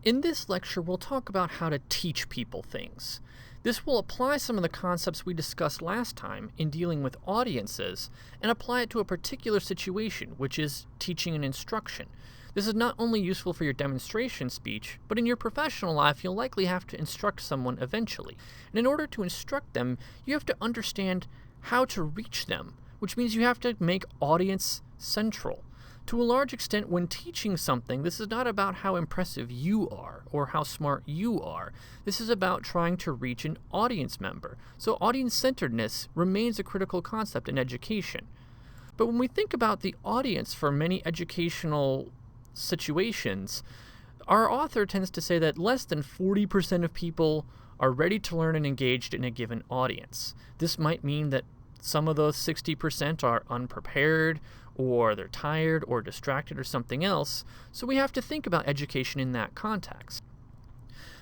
In this lecture, we'll talk about how to teach people things. This will apply some of the concepts we discussed last time in dealing with audiences and apply it to a particular situation, which is teaching and instruction. This is not only useful for your demonstration speech, but in your professional life, you'll likely have to instruct someone eventually. And in order to instruct them, you have to understand how to reach them, which means you have to make audience central. To a large extent, when teaching something, this is not about how impressive you are or how smart you are. This is about trying to reach an audience member. So audience-centeredness remains a critical concept in education. But when we think about the audience for many educational situations, our author tends to say that less than 40% of people are ready to learn and engaged in a given audience. This might mean that some of those 60% are unprepared, or they're tired, or distracted, or something else, so we have to think about education in that context.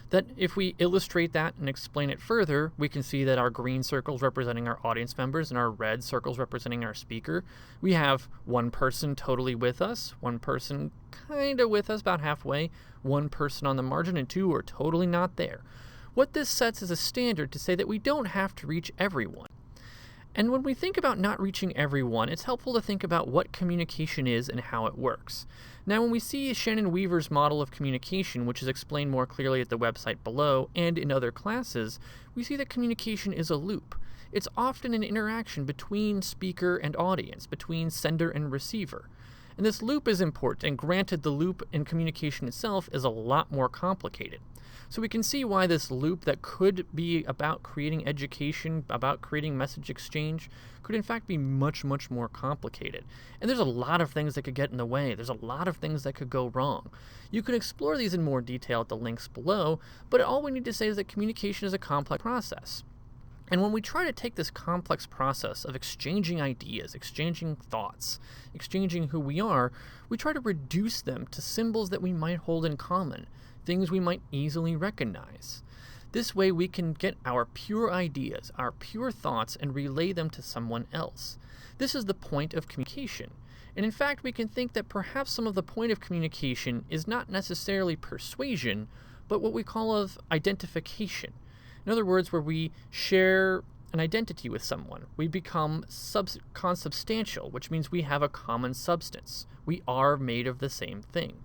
That if we illustrate that and explain it further, we can see that our green circles representing our audience members and our red circles representing our speaker. We have one person totally with us, one person kind of with us about halfway, one person on the margin, and two are totally not there. What this sets is a standard to say that we don't have to reach everyone. And when we think about not reaching everyone, it's helpful to think about what communication is and how it works. Now, when we see Shannon Weaver's model of communication, which is explained more clearly at the website below and in other classes, we see that communication is a loop. It's often an interaction between speaker and audience, between sender and receiver. And this loop is important, and granted, the loop in communication itself is a lot more complicated. So we can see why this loop that could be about creating education, about creating message exchange, could in fact be much, much more complicated. And there's a lot of things that could get in the way. There's a lot of things that could go wrong. You can explore these in more detail at the links below, but all we need to say is that communication is a complex process. And when we try to take this complex process of exchanging ideas, exchanging thoughts, exchanging who we are, we try to reduce them to symbols that we might hold in common, things we might easily recognize. This way we can get our pure ideas, our pure thoughts, and relay them to someone else. This is the point of communication. And in fact, we can think that perhaps some of the point of communication is not necessarily persuasion, but what we call of identification. In other words, where we share an identity with someone, we become consubstantial, which means we have a common substance. We are made of the same thing.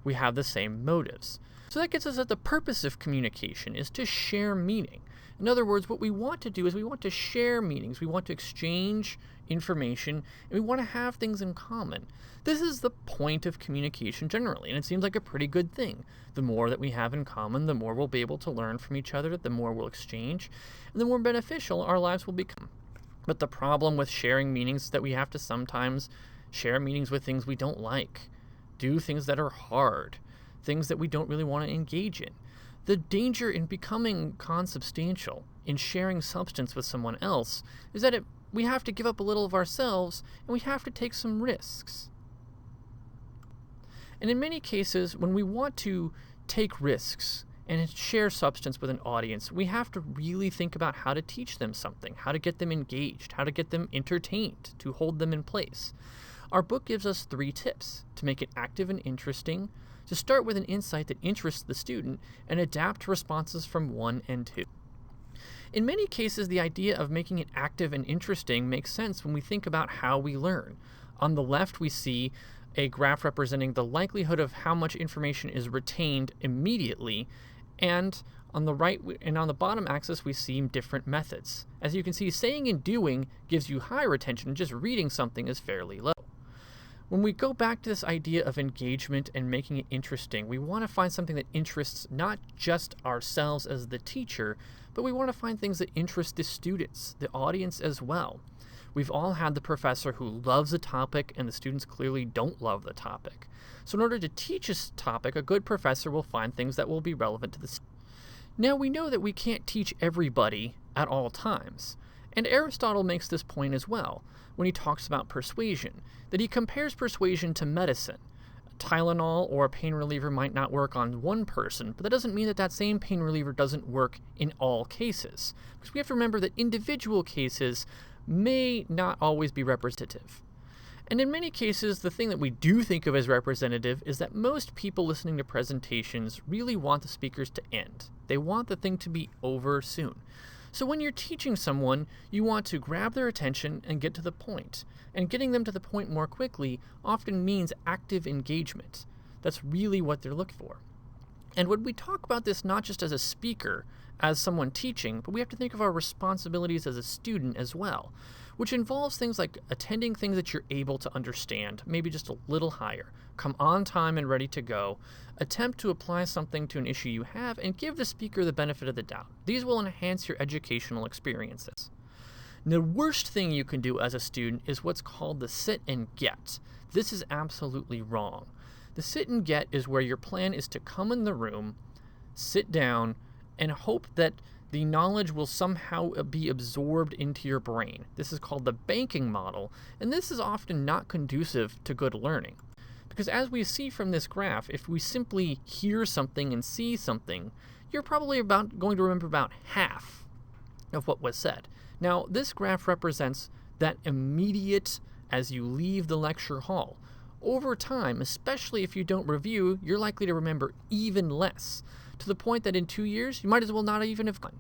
We have the same motives. So that gets us at the purpose of communication is to share meaning. In other words, what we want to do is we want to share meanings. We want to exchange information, and we want to have things in common. This is the point of communication generally, and it seems like a pretty good thing. The more that we have in common, the more we'll be able to learn from each other, the more we'll exchange, and the more beneficial our lives will become. But the problem with sharing meanings is that we have to sometimes share meanings with things we don't like, do things that are hard, things that we don't really want to engage in. The danger in becoming consubstantial, in sharing substance with someone else, is that we have to give up a little of ourselves, and we have to take some risks. And in many cases, when we want to take risks and share substance with an audience, we have to really think about how to teach them something, how to get them engaged, how to get them entertained, to hold them in place. Our book gives us 3 tips to make it active and interesting, to start with an insight that interests the student, and adapt to responses from 1 and 2. In many cases, the idea of making it active and interesting makes sense when we think about how we learn. On the left, we see a graph representing the likelihood of how much information is retained immediately, and on the right and on the bottom axis, we see different methods. As you can see, saying and doing gives you high retention, and just reading something is fairly low. When we go back to this idea of engagement and making it interesting, we want to find something that interests not just ourselves as the teacher, but we want to find things that interest the students, the audience as well. We've all had the professor who loves a topic and the students clearly don't love the topic. So in order to teach a topic, a good professor will find things that will be relevant to the students. Now we know that we can't teach everybody at all times. And Aristotle makes this point as well when he talks about persuasion, that he compares persuasion to medicine. Tylenol or a pain reliever might not work on one person, but that doesn't mean that that same pain reliever doesn't work in all cases. Because we have to remember that individual cases may not always be representative. And in many cases, the thing that we do think of as representative is that most people listening to presentations really want the speakers to end. They want the thing to be over soon. So when you're teaching someone, you want to grab their attention and get to the point. And getting them to the point more quickly often means active engagement. That's really what they're looking for. And when we talk about this not just as a speaker, as someone teaching, but we have to think of our responsibilities as a student as well, which involves things like attending things that you're able to understand, maybe just a little higher, come on time and ready to go, attempt to apply something to an issue you have, and give the speaker the benefit of the doubt. These will enhance your educational experiences. The worst thing you can do as a student is what's called the sit and get. This is absolutely wrong. The sit and get is where your plan is to come in the room, sit down, and hope that the knowledge will somehow be absorbed into your brain. This is called the banking model, and this is often not conducive to good learning. Because as we see from this graph, if we simply hear something and see something, you're probably going to remember about half of what was said. Now, this graph represents that immediate as you leave the lecture hall. Over time, especially if you don't review, you're likely to remember even less, to the point that in 2 years, you might as well not even have gone.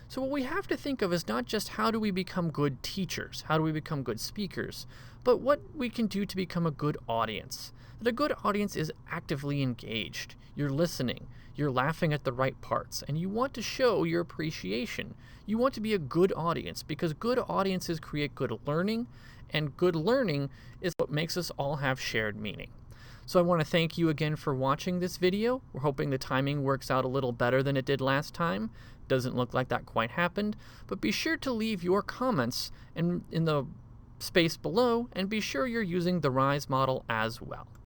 So what we have to think of is not just how do we become good teachers, how do we become good speakers, but what we can do to become a good audience. That a good audience is actively engaged. You're listening, you're laughing at the right parts, and you want to show your appreciation. You want to be a good audience because good audiences create good learning, and good learning is what makes us all have shared meaning. So I want to thank you again for watching this video. We're hoping the timing works out a little better than it did last time. Doesn't look like that quite happened, but be sure to leave your comments in the space below, and be sure you're using the RISE model as well.